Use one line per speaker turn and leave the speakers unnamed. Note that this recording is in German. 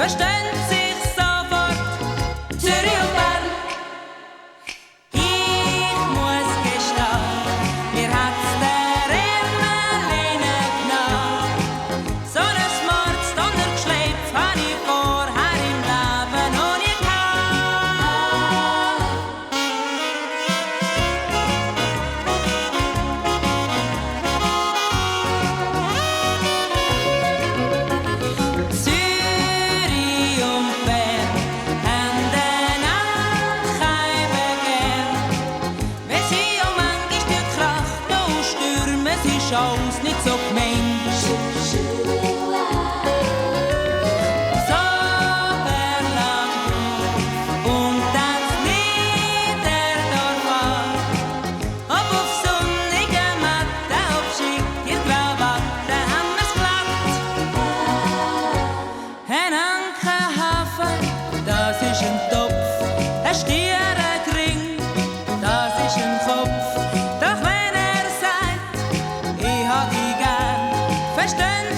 verstehen sich sofort. Zürich und Bern. Ich muss gestehen, mir hat's der Emmeline genommen. So ein Mordsdonnergeschleif hab ich vorher im Leben noch nie Zürich und Bern haben einander gern. Wenn sie um manchmal die Kracht noch stürmen, sie schaut's nicht so gemein. So Berlang und dann Niederdorf an. Ob auf sonnigen Matten, ob schick ihr Krawatte, haben wir's glatt. Ein Ankerhafen, das ist ein Topf, ein Stierenring, das ist ein Kopf. Doch wenn sagt, ich hab dich gern, verstehen